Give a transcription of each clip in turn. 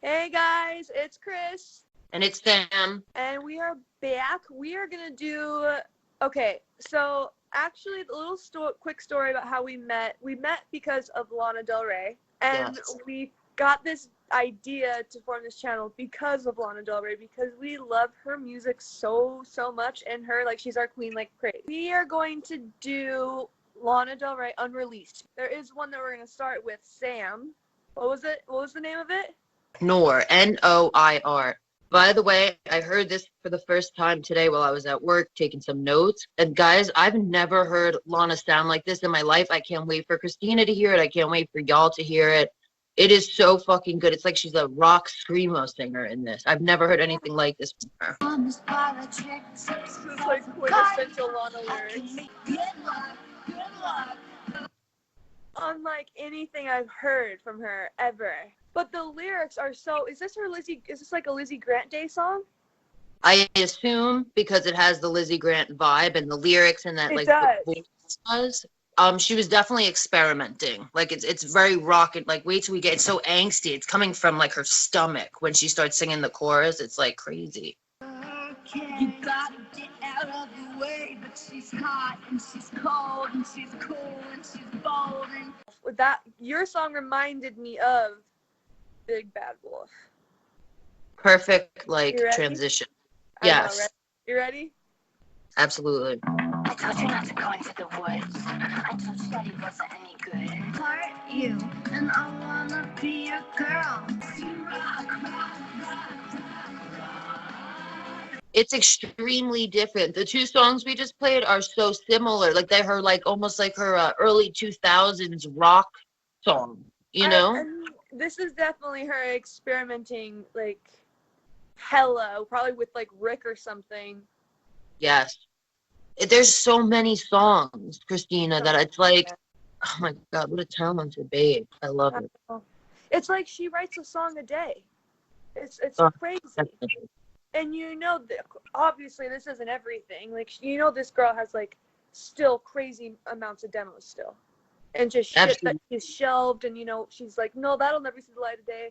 Hey guys, it's Chris. And it's Sam. And we are back. We are going to do, okay, so actually a little quick story about how we met. We met because of Lana Del Rey. And Yes. we got this idea to form this channel because of Lana Del Rey, because we love her music so much, and her, like, she's our queen like crazy. We are going to do Lana Del Rey Unreleased. There is one that we're going to start with, Sam. What was it? What was the name of it? Noir. Noir. By the way, I heard this for the first time today while I was at work taking some notes. And guys, I've never heard Lana sound like this in my life. I can't wait for Christina to hear it. I can't wait for y'all to hear it. It is so fucking good. It's like she's a rock screamo singer in this. I've never heard anything like this from her. This is like quintessential Lana lyrics. Unlike anything I've heard from her ever. But the lyrics are so, is this like a Lizzie Grant Day song? I assume because it has the Lizzie Grant vibe and the lyrics and that, It like, does. the voice does. She was definitely experimenting. Like, it's very rock and, like, wait till we get, it's so angsty. It's coming from, like, her stomach when she starts singing the chorus. It's like crazy. You gotta get out of the way, but she's hot and she's cold and she's cool and she's bold. And with that, your song reminded me of Big Bad Wolf. Perfect, like, transition. Yes. Know, right? You ready? Absolutely. I told you not to go into the woods. I told you that he wasn't any good. Part you, and I wanna be your girl. It's extremely different. The two songs we just played are so similar. Like, they're her, like, almost like her early 2000s rock song, you know? And this is definitely her experimenting, like, hella, probably with, like, Rick or something. Yes. There's so many songs, Christina, that it's like, oh my God, what a talented babe. I love it. It's like she writes a song a day. It's crazy. Definitely. And you know, obviously this isn't everything. Like, you know, this girl has, like, still crazy amounts of demos still. And just shit Absolutely. that she's shelved, and, you know, she's like, no, that'll never see the light of day.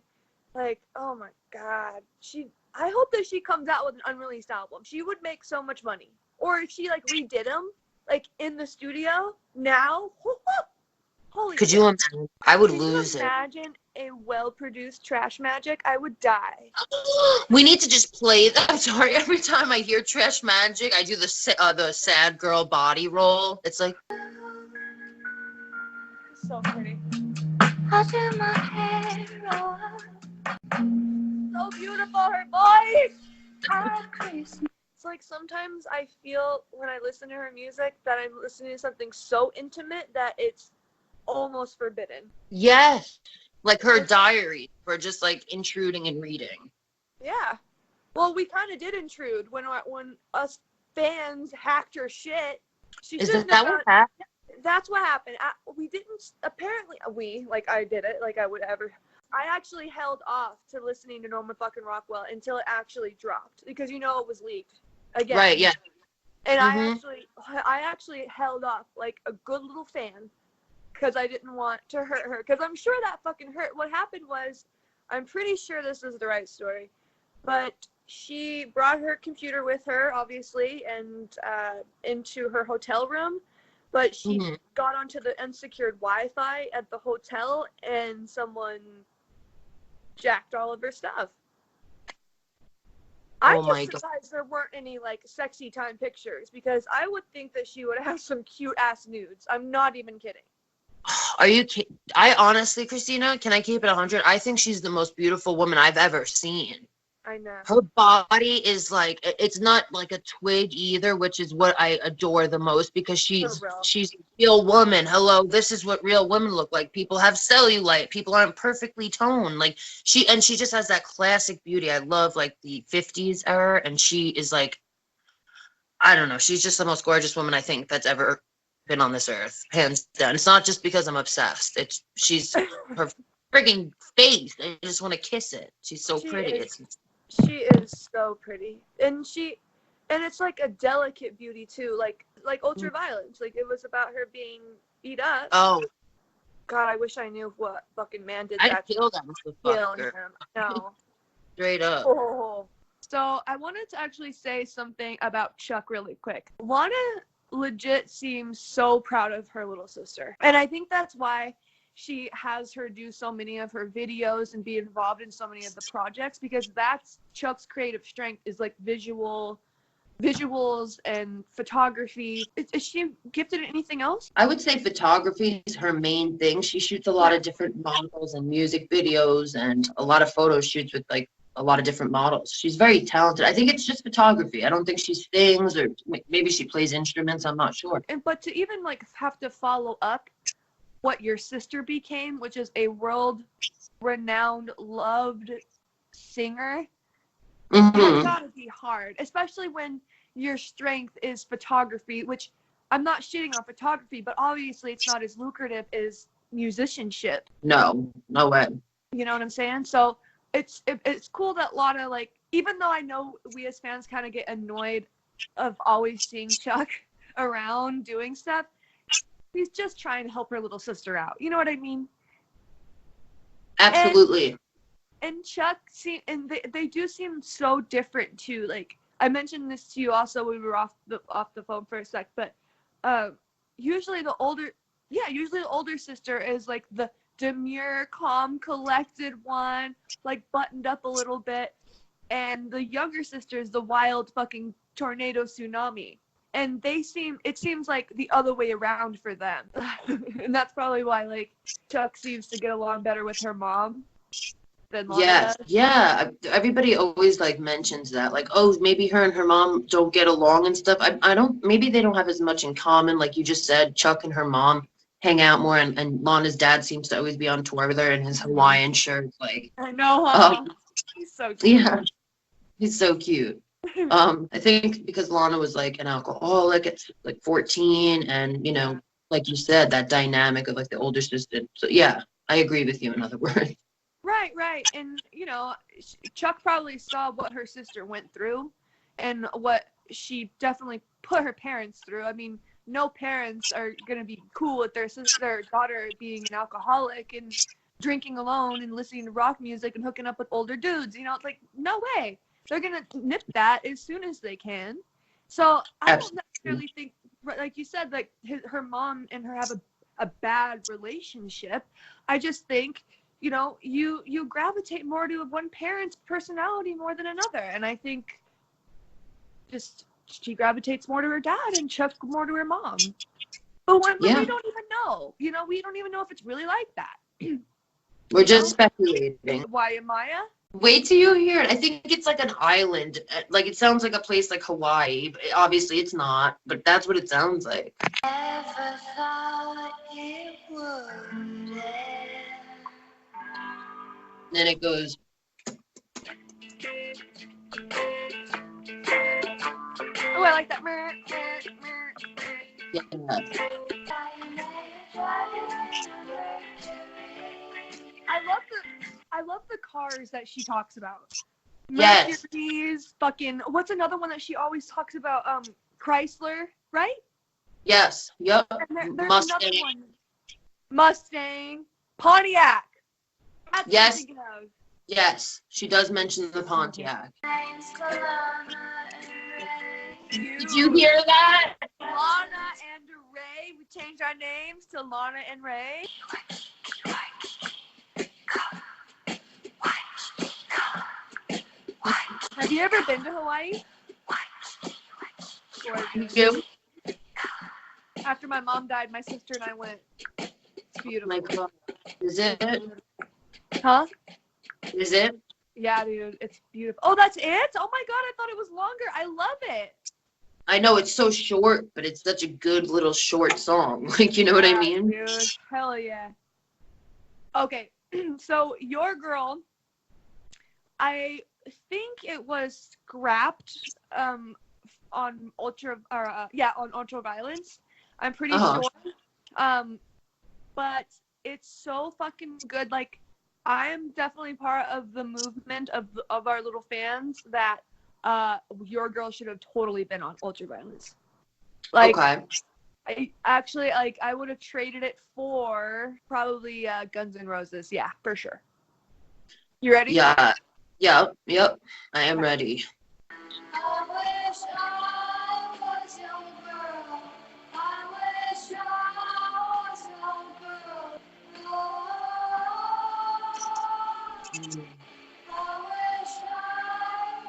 Like, oh my God. I hope that she comes out with an unreleased album. She would make so much money. Or if she, like, redid them, like, in the studio now, holy Could shit. you imagine? I would lose Could you imagine a well-produced Trash Magic? I would die. We need to just play that. I'm sorry. Every time I hear Trash Magic, I do the sad girl body roll. It's like, So pretty. I'll do my hair roll. So beautiful, her voice. It's like sometimes I feel when I listen to her music that I'm listening to something so intimate that it's almost forbidden. yes. Like her diary for just, like, intruding and reading. Yeah. Well, we kind of did intrude when us fans hacked her shit. Is that what happened? That's what happened. We didn't, apparently, like, I did it, like I would ever. I actually held off to listening to Norman fucking Rockwell until it actually dropped, because, you know, it was leaked again. Right, yeah. And I actually held off like a good little fan, because I didn't want to hurt her, because I'm sure that fucking hurt. What happened was, I'm pretty sure this is the right story, but she brought her computer with her, obviously, and into her hotel room, but she got onto the unsecured Wi-Fi at the hotel, and someone jacked all of her stuff. I'm just surprised there weren't any, like, sexy time pictures, because I would think that she would have some cute ass nudes. I'm not even kidding. Are you kidding? I honestly, Christina, can I keep it 100? I think she's the most beautiful woman I've ever seen. I know. Her body is like, it's not like a twig either, which is what I adore the most, because she's a real woman. Hello, this is what real women look like. People have cellulite. People aren't perfectly toned. Like, she just has that classic beauty. I love, like, the 50s era, and she is, like, I don't know. She's just the most gorgeous woman I think that's ever been on this earth, hands down. It's not just because I'm obsessed. She's her frigging face. I just want to kiss it. She's so pretty. She is so pretty, and it's like a delicate beauty too, like Ultraviolet. Like, it was about her being beat up. Oh, God, I wish I knew what fucking man did I'd that. kill that Kill motherfucker. him. No. Straight up. Oh. So I wanted to actually say something about Chuck really quick. Lana legit seems so proud of her little sister. And I think that's why she has her do so many of her videos and be involved in so many of the projects, because that's Chuck's creative strength, is like visuals and photography. Is she gifted at anything else? I would say photography is her main thing. She shoots a lot of different models and music videos and a lot of photo shoots with like a lot of different models. She's very talented. I think it's just photography. I don't think she sings, or maybe she plays instruments. I'm not sure. But to even like have to follow up what your sister became, which is a world-renowned, loved singer, has gotta be hard, especially when your strength is photography, which I'm not shitting on photography, but obviously it's not as lucrative as musicianship. No way. You know what I'm saying? So it's cool that Lana, like, even though I know we as fans kind of get annoyed of always seeing Chuck around doing stuff, he's just trying to help her little sister out. You know what I mean? Absolutely. And Chuck they do seem so different too. Like, I mentioned this to you also when we were off the phone for a sec, but usually the older sister is like the demure, calm, collected one, like buttoned up a little bit, and the younger sister is the wild fucking tornado tsunami. And it seems like the other way around for them. And that's probably why, like, Chuck seems to get along better with her mom than Lana does. Yeah. Everybody always like mentions that, like, oh, maybe her and her mom don't get along and stuff. I don't. Maybe they don't have as much in common, like you just said. Chuck and her mom hang out more, and Lana's dad seems to always be on tour with her in his Hawaiian shirt. Like, I know, huh? He's so cute. yeah, he's so cute. I think because Lana was like an alcoholic at like 14, and you know, like you said, that dynamic of like the older sister. So yeah, I agree with you. In other words. Right. And, you know, Chuck probably saw what her sister went through and what she definitely put her parents through. I mean, no parents are going to be cool with their daughter being an alcoholic and drinking alone and listening to rock music and hooking up with older dudes. You know, it's like, no way. They're going to nip that as soon as they can. So I don't necessarily think, like you said, like her mom and her have a bad relationship. I just think, you know, you gravitate more to one parent's personality more than another. And I think just she gravitates more to her dad and Chuck more to her mom. But we don't even know. You know, we don't even know if it's really like that. We're just speculating. Why, Maya? Wait till you hear it. I think it's like an island. Like, it sounds like a place like Hawaii. But obviously, it's not. But that's what it sounds like. Never thought it would. Then it goes. Oh, I like that. Yeah. I love the cars that she talks about. Yes. Mercedes, fucking, what's another one that she always talks about? Chrysler, right? Yes. Yep. And there's another one. Mustang, Pontiac. That's what I'm thinking of. Yes. She does mention the Pontiac. Did you hear that? Lana and Ray. We changed our names to Lana and Ray. Have you ever been to Hawaii? You? After my mom died, my sister and I went. It's beautiful. My God. Is it? Huh? Is it? Yeah, dude. It's beautiful. Oh, that's it? Oh my God, I thought it was longer. I love it. I know it's so short, but it's such a good little short song. Like, you know what I mean? Dude, hell yeah. Okay, so Your Girl, I think it was scrapped on Ultraviolence. I'm pretty sure. But it's so fucking good. Like, I am definitely part of the movement of our little fans that Your Girl should have totally been on Ultraviolence. Like, okay. I actually, like, I would have traded it for probably Guns N' Roses. Yeah, for sure. You ready? Yeah. Yep. I am ready. I wish I was your girl. I wish I was your girl. Oh, I wish I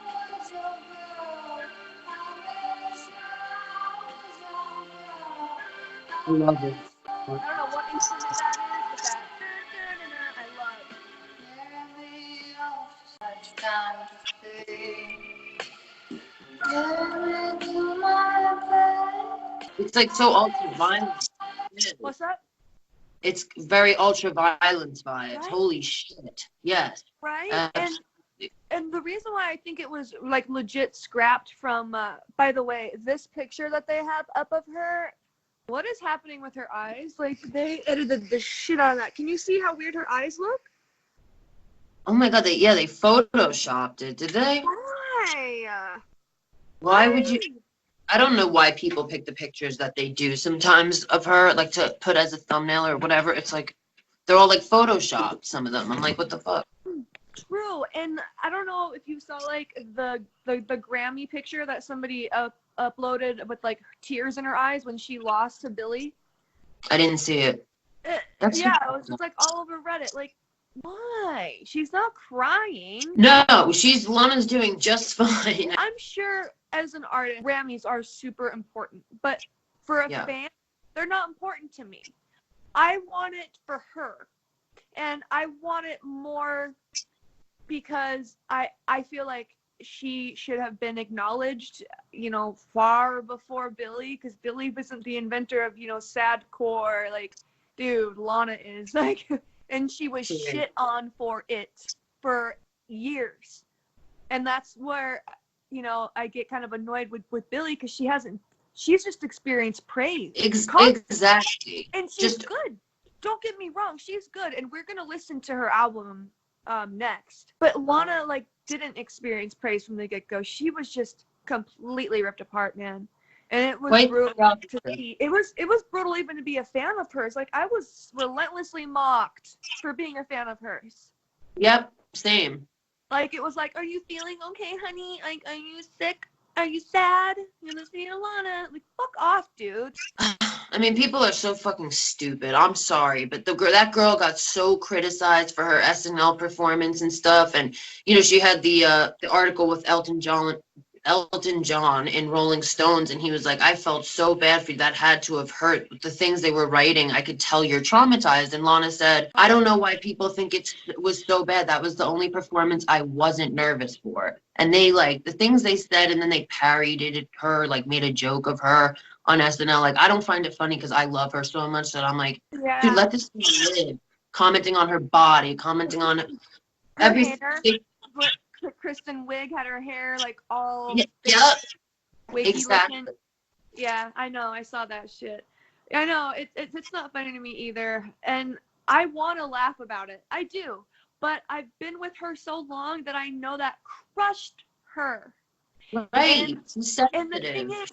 was your girl. I wish I was your girl. I love it. I don't know what instrument that is, but that I love. Carry me off such kind of thing. Carry to my bed. It's like so ultra violent. What's that? It's very ultra violence vibes. Right? Holy shit. Yes. Right? Absolutely. And the reason why I think it was like legit scrapped from by the way, this picture that they have up of her, what is happening with her eyes? Like, they edited the shit out of that. Can you see how weird her eyes look? Oh my god, they photoshopped it, did they? Why? Why would you? I don't know why people pick the pictures that they do sometimes of her, like to put as a thumbnail or whatever. It's like they're all like photoshopped, some of them. I'm like, what the fuck? True. And I don't know if you saw like the Grammy picture that somebody uploaded with like tears in her eyes when she lost to Billy. I didn't see it. That's Yeah, it was just like all over Reddit. Like, why? She's not crying. No, Lana's doing just fine. I'm sure as an artist, Grammys are super important, but for a fan, they're not important to me. I want it for her, and I want it more because I feel like she should have been acknowledged, you know, far before Billy, because Billy wasn't the inventor of, you know, sadcore. Like, dude, Lana is, like, and she was shit on for it for years. And that's where, you know, I get kind of annoyed with Billy, because she's just experienced praise. Exactly. And she's good. Don't get me wrong, she's good, and we're gonna listen to her album next. But Lana, like, didn't experience praise from the get-go. She was just completely ripped apart, man. And it was brutal to see. It was brutal even to be a fan of hers. Like, I was relentlessly mocked for being a fan of hers. Yep, same. Like, it was like, are you feeling okay, honey? Like, are you sick? Are you sad? You're listening to Lana. Like, fuck off, dude. I mean, people are so fucking stupid. I'm sorry, but that girl got so criticized for her SNL performance and stuff. And you know, she had the article with Elton John in Rolling Stones, and he was like, I felt so bad for you. That had to have hurt. The things they were writing, I could tell you're traumatized. And Lana said, I don't know why people think it was so bad. That was the only performance I wasn't nervous for. And they, like, the things they said, and then they parodied her, like made a joke of her on SNL. Like, I don't find it funny because I love her so much that I'm like, dude, let this thing live. Commenting on her body, commenting on everything. Kristen Wiig had her hair like all wiggy exactly. looking. Yeah, I know. I saw that shit. I know it's not funny to me either, and I want to laugh about it. I do, but I've been with her so long that I know that crushed her. Right. And the thing is,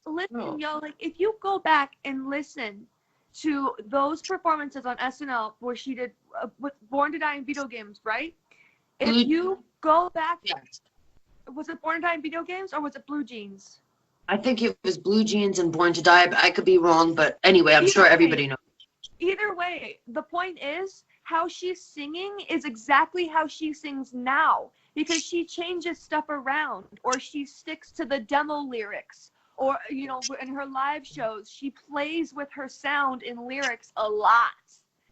listen, y'all. Like, if you go back and listen to those performances on SNL where she did with Born to Die in Video Games, right? If you go back, was it Born to Die in Video Games or was it Blue Jeans? I think it was Blue Jeans and Born to Die. I could be wrong, but anyway, I'm sure everybody knows. Either way, the point is, how she's singing is exactly how she sings now, because she changes stuff around, or she sticks to the demo lyrics, or, you know, in her live shows, she plays with her sound in lyrics a lot.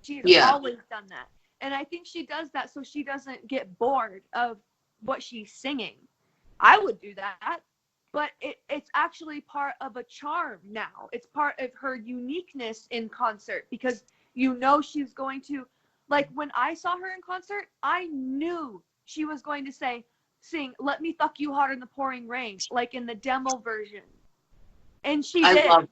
She's always done that. And I think she does that so she doesn't get bored of what she's singing. I would do that. But it's actually part of a charm now. It's part of her uniqueness in concert, because you know she's going to, like, when I saw her in concert, I knew she was going to sing Let Me Fuck You Hard in the Pouring Rain, like in the demo version. And she did. I love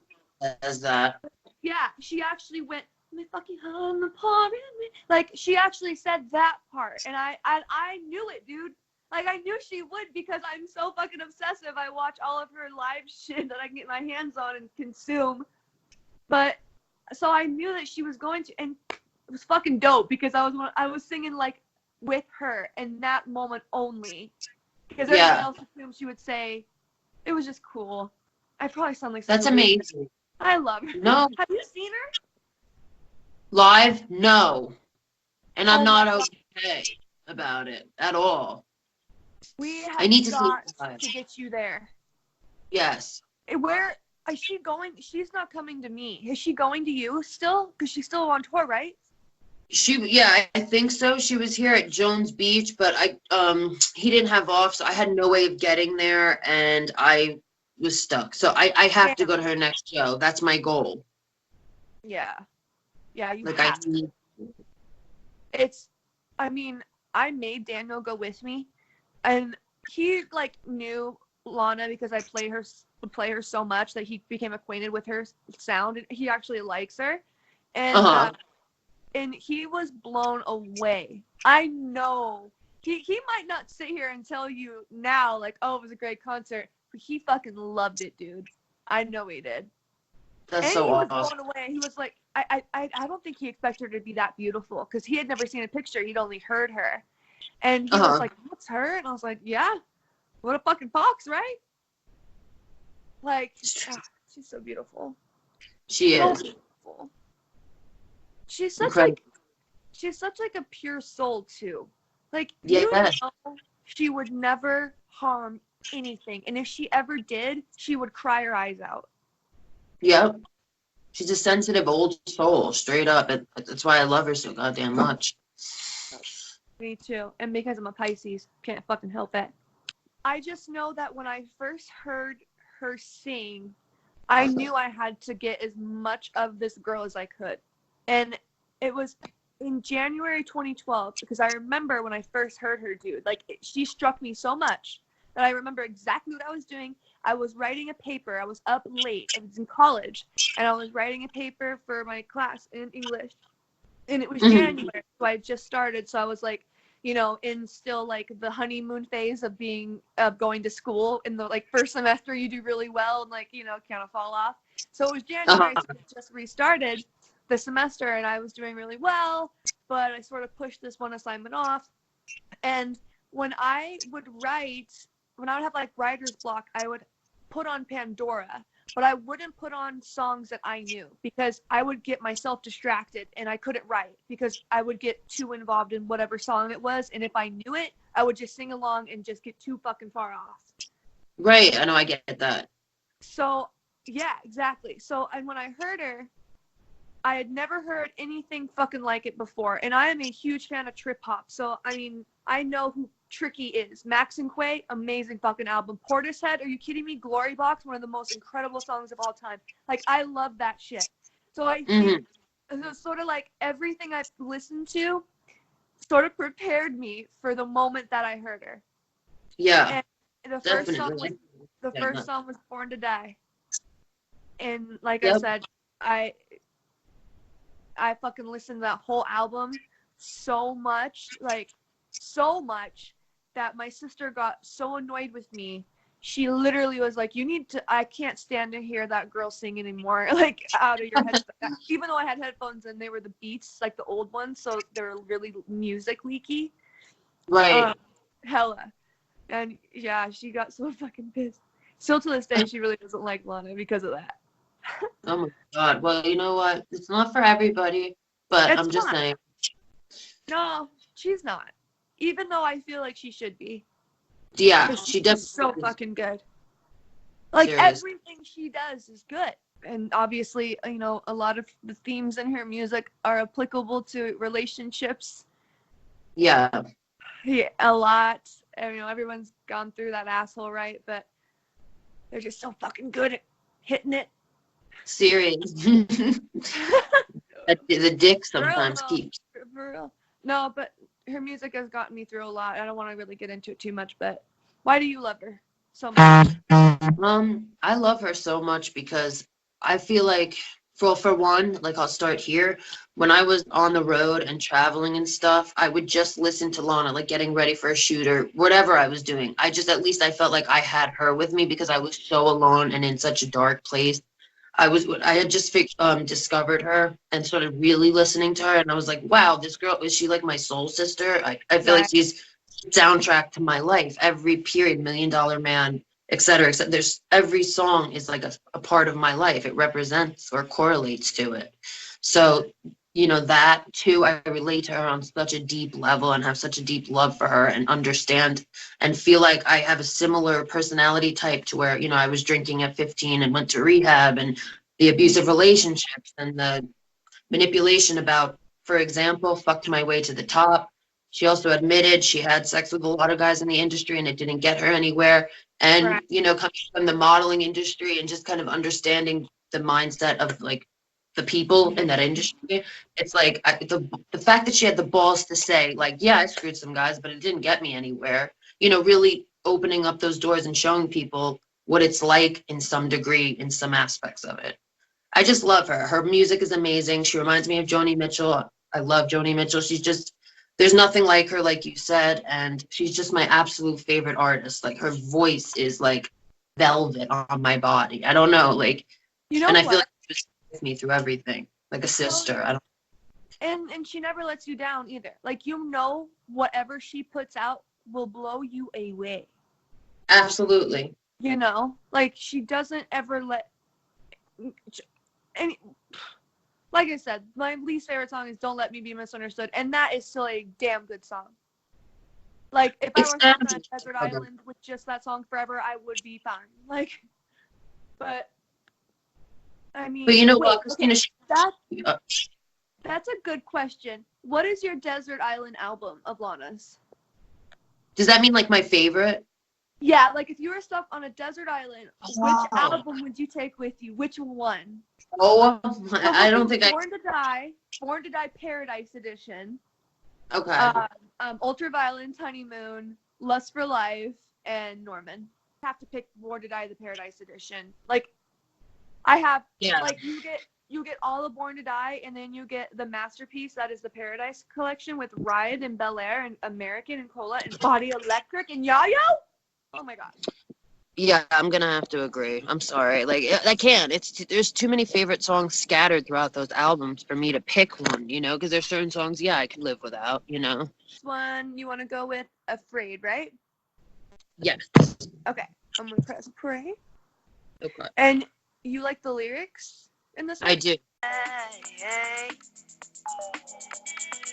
that. Yeah, she actually went, Let Me Fuck You Hard in the Pouring Rain. Like, she actually said that part. And I knew it, dude. Like, I knew she would, because I'm so fucking obsessive. I watch all of her live shit that I can get my hands on and consume. But so I knew that she was going to, and it was fucking dope because I was singing like with her in that moment only, because everyone else assumed she would say. It was just cool. I probably sound like That's amazing. I love her. No. Have you seen her? Live? No. And I'm not okay about it at all. I need to see it live. To get you there. Yes. Where is she going? She's not coming to me. Is she going to you still? Because she's still on tour, right? I think so. She was here at Jones Beach, but he didn't have off, so I had no way of getting there, and I was stuck. So I have to go to her next show. That's my goal. Yeah. Yeah, you like have I need. I mean, I made Daniel go with me, and he like knew Lana because I would play her so much that he became acquainted with her sound, and he actually likes her, and and he was blown away. I know he might not sit here and tell you now like, oh, it was a great concert, but he fucking loved it, dude. I know he did. That's and so he was awesome. blown away. He was like, I don't think he expected her to be that beautiful because he had never seen a picture. He'd only heard her. And he was like, that's her? And I was like, yeah. What a fucking fox, right? Like, she's so beautiful. She so is. Beautiful. She's such like a pure soul too. Like, you know, she would never harm anything. And if she ever did, she would cry her eyes out. Yep. She's a sensitive old soul, straight up. That's why I love her so goddamn much. Me too. And because I'm a Pisces, can't fucking help it. I just know that when I first heard her sing, I knew I had to get as much of this girl as I could. And it was in January 2012, because I remember when I first heard her, dude, like, she struck me so much that I remember exactly what I was doing. I was writing a paper. I was up late. I was in college, and I was writing a paper for my class in English. And it was January, so I just started. So I was like, you know, in still like the honeymoon phase of going to school. In the like first semester, you do really well and like, you know, kind of fall off. So it was January, so I just restarted the semester, and I was doing really well, but I sort of pushed this one assignment off. And when I would have like writer's block, I would put on Pandora, but I wouldn't put on songs that I knew because I would get myself distracted and I couldn't write because I would get too involved in whatever song it was. And if I knew it, I would just sing along and just get too fucking far off. Right. I know. I get that. So, yeah, exactly. So, and when I heard her, I had never heard anything fucking like it before. And I am a huge fan of trip hop. So, I mean, I know who Tricky is. Max and Quay, amazing fucking album. Portishead, are you kidding me? Glory Box, one of the most incredible songs of all time. Like, I love that shit. So I think sort of like everything I've listened to sort of prepared me for the moment that I heard her. Yeah. And the first song was Born to Die. And like I said, I fucking listened to that whole album so much that my sister got so annoyed with me. She literally was like, I can't stand to hear that girl sing anymore. Like, out of your head. Even though I had headphones and they were the Beats, like the old ones, so they were really music leaky. Right. Hella. And yeah, she got so fucking pissed. Still to this day, she really doesn't like Lana because of that. Oh my God. Well, you know what? It's not for everybody, but I'm just saying. No, she's not. Even though I feel like she should be. Yeah, she definitely so fucking good. Like, everything she does is good. And obviously, you know, a lot of the themes in her music are applicable to relationships. Yeah. Yeah, a lot. And, you know, everyone's gone through that asshole, right? But they're just so fucking good at hitting it. Serious. The dick sometimes keeps. For real. No, but her music has gotten me through a lot. I don't want to really get into it too much, but why do you love her so much? I love her so much because I feel like, for one, like, I'll start here. When I was on the road and traveling and stuff, I would just listen to Lana, like getting ready for a shoot or whatever I was doing. At least I felt like I had her with me because I was so alone and in such a dark place. I had just discovered her and started really listening to her, and I was like, wow, this girl, is she like my soul sister? I feel like Right. she's soundtrack to my life. Every period, Million Dollar Man, et cetera, et cetera. There's every song is like a part of my life. It represents or correlates to it. So, that too, I relate to her on such a deep level and have such a deep love for her and understand and feel like I have a similar personality type to where, I was drinking at 15 and went to rehab, and the abusive relationships and the manipulation about, for example, fucked my way to the top. She also admitted she had sex with a lot of guys in the industry and it didn't get her anywhere. And, Right. coming from the modeling industry and just kind of understanding the mindset of like the people in that industry, it's like the fact that she had the balls to say, like, yeah, I screwed some guys, but it didn't get me anywhere, really opening up those doors and showing people what it's like in some degree, in some aspects of it. I just love her. Her music is amazing. She reminds me of Joni Mitchell. I love Joni Mitchell. There's nothing like her, like you said, and she's just my absolute favorite artist. Like her voice is like velvet on my body. I don't know, like, You know and I feel what? like she was with me through everything, like a sister. I don't. And she never lets you down either. Like, whatever she puts out will blow you away. Absolutely. Like she doesn't ever let any. Like I said, my least favorite song is "Don't Let Me Be Misunderstood," and that is still a damn good song. Like, if I It's were stuck on a desert island with just that song forever, I would be fine. Like, but I mean, But you know wait, what, Christina? okay, that's a good question. What is your desert island album of Lana's? Does that mean like my favorite? Yeah, like if you were stuck on a desert island, Wow. which album would you take with you? Which one? Oh, I don't think Born to Die, Paradise Edition. Okay. Ultraviolence, Honeymoon, Lust for Life, and Norman. I have to pick Born to Die, the Paradise Edition. Like, I have, like, you get all of Born to Die, and then you get the masterpiece that is the Paradise Collection with Riot and Bel Air and American and Cola and Body Electric and Yayo. Oh my god. Yeah, I'm gonna have to agree. I'm sorry. Like, I can't. There's too many favorite songs scattered throughout those albums for me to pick one. Because there's certain songs, yeah, I could live without. This one you want to go with Afraid, right? Yes. Okay. I'm gonna press play. Okay. And you like the lyrics in this one? I do. Hey,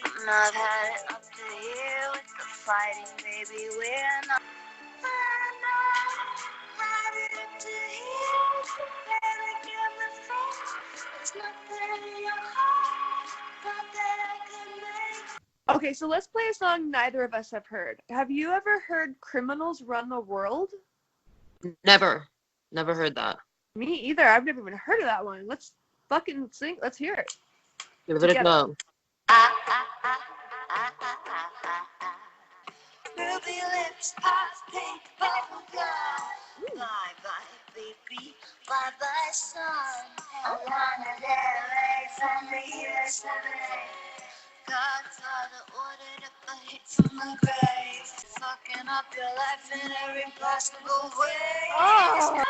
I'm not had it up to here with the fighting, baby. We're not. Okay, so let's play a song neither of us have heard. Have you ever heard Criminals Run the World? Never heard that. Me either. I've never even heard of that one. Let's fucking sing. Let's hear it. Give it a go. Ruby lips, hot pink bubble gum. Bye bye, baby. Bye bye, son. Lana Del Rey from the USA. Godfather ordered up a hit from the grave. Fucking up your life in every possible way. Oh,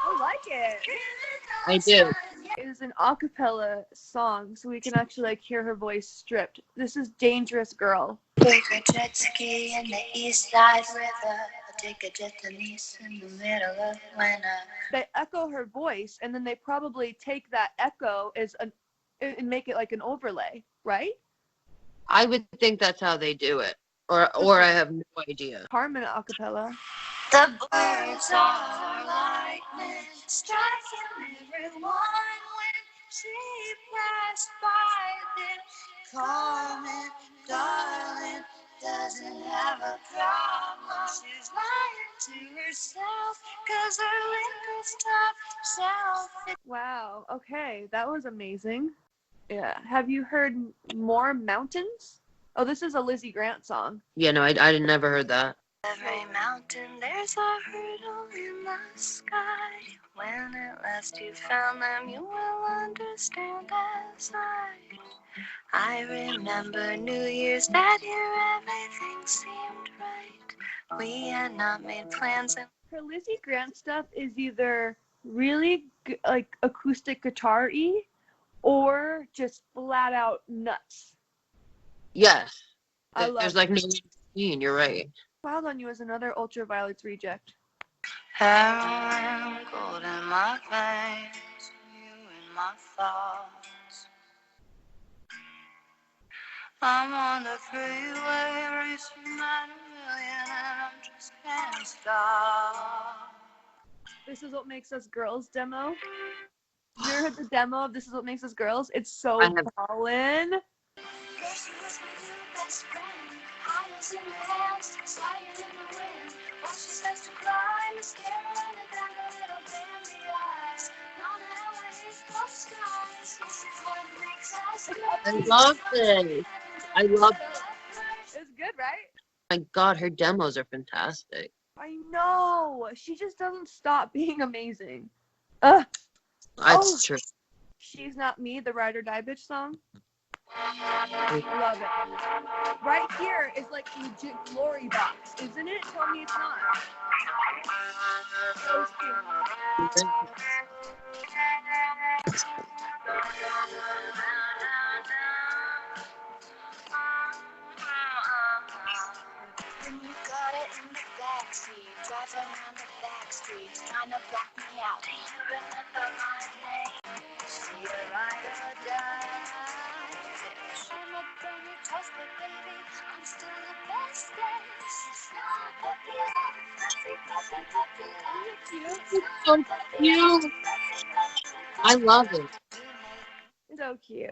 I like it. I do. It is an a cappella song, so we can actually like hear her voice stripped. This is Dangerous Girl. Take a jet ski in the East Side River. Take a jet to Nice in the middle of winter. They echo her voice, and then they probably take that echo and make it like an overlay, right? I would think that's how they do it, or I have no idea. Carmen a cappella. The birds are lightning, striking everyone when she passed by. Then Carmen, darling, doesn't have a problem. She's lying to herself, 'cause her liquor stopped self. Wow. Okay, that was amazing. Yeah. Have you heard More Mountains? Oh, this is a Lizzie Grant song. Yeah, no, I never heard that. Every mountain, there's a hurdle in the sky. When at last you found them, you will understand as I remember New Year's that year, everything seemed right. We had not made plans. Her Lizzie Grant stuff is either really like acoustic guitar-y or just flat out nuts. Yes. I love There's like no in between, you're right. Wild on You is another Ultraviolet's reject. Heroin, gold in my veins, you in my thoughts. I'm on the freeway, racing 9 million, and I just can't stop. This Is What Makes Us Girls demo. You ever heard the demo of This Is What Makes Us Girls? It's so ballin'. She was my new best friend. I was in her hands, sliding in the wind. While she starts to cry, mascara running down her little baby eyes. Know how I hate those skies. This is what makes us I love this. I love it. It's good, right? My God, her demos are fantastic. I know. She just doesn't stop being amazing. Ugh. That's true. She's Not Me, the Ride or Die Bitch song. Love it. Right here is like legit glory box, isn't it? Tell me it's not. So stupid. When you got it in the backseat, driving around the back streets, trying to block me out. Do you remember my name? See a ride or die. I'm a brand new toaster, baby. I'm still the best thing. Puppy love, puppy love. It's so cute. I love it. So cute.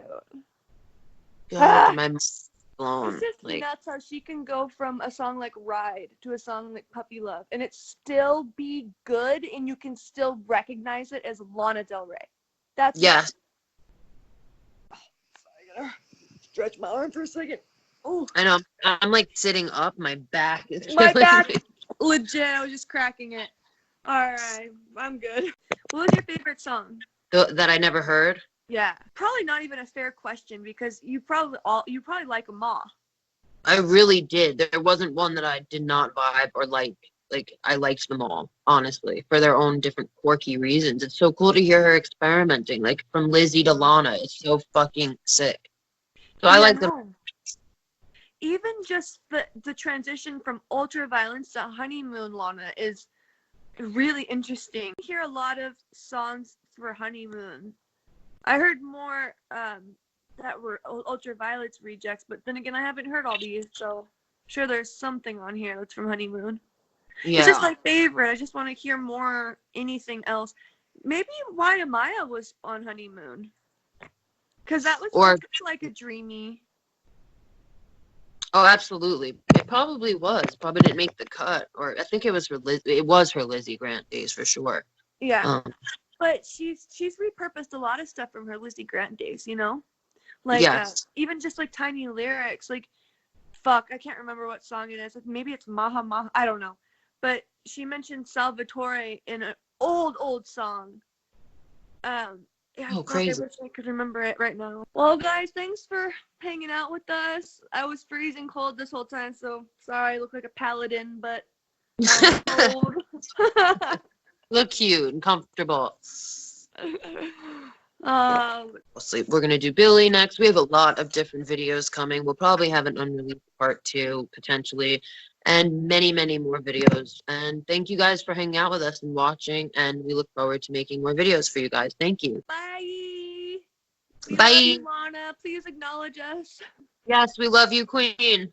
God, my mind's blown. It's just Like, nuts how she can go from a song like Ride to a song like Puppy Love and it still be good and you can still recognize it as Lana Del Rey. That's yes. I gotta stretch my arm for a second. Oh, I know. I'm like sitting up. My back is my killing back. me. Legit, I was just cracking it. Alright, I'm good. What was your favorite song? That I never heard. Yeah, probably not even a fair question because you probably like them all. I really did. There wasn't one that I did not vibe or like. Like, I liked them all, honestly, for their own different quirky reasons. It's so cool to hear her experimenting, like from Lizzie to Lana. It's so fucking sick. So I like them. No. Even just the transition from Ultraviolence to Honeymoon Lana is really interesting. I hear a lot of songs for Honeymoon. I heard more that were Ultraviolet's rejects, but then again, I haven't heard all these, so sure there's something on here that's from Honeymoon. Yeah. It's just my favorite. I just want to hear more anything else. Maybe Why Amaya was on Honeymoon. Because that was like a dreamy. Oh, absolutely. It probably was. Probably didn't make the cut. Or I think it was her Lizzie Grant days for sure. Yeah. But she's repurposed a lot of stuff from her Lizzie Grant days, you know? Like yes. Even just like tiny lyrics, like fuck, I can't remember what song it is. Maybe it's Maha Maha, I don't know. But she mentioned Salvatore in an old song. Yeah, Oh, crazy. I wish I could remember it right now. Well, guys, thanks for hanging out with us. I was freezing cold this whole time, so sorry I look like a paladin, but cold. Look cute and comfortable. We're going to do Billy next. We have a lot of different videos coming. We'll probably have an unreleased part 2, potentially, and many, many more videos. And thank you guys for hanging out with us and watching, and we look forward to making more videos for you guys. Thank you. Bye. Bye. Love you, Lana. Please acknowledge us. Yes, we love you, Queen.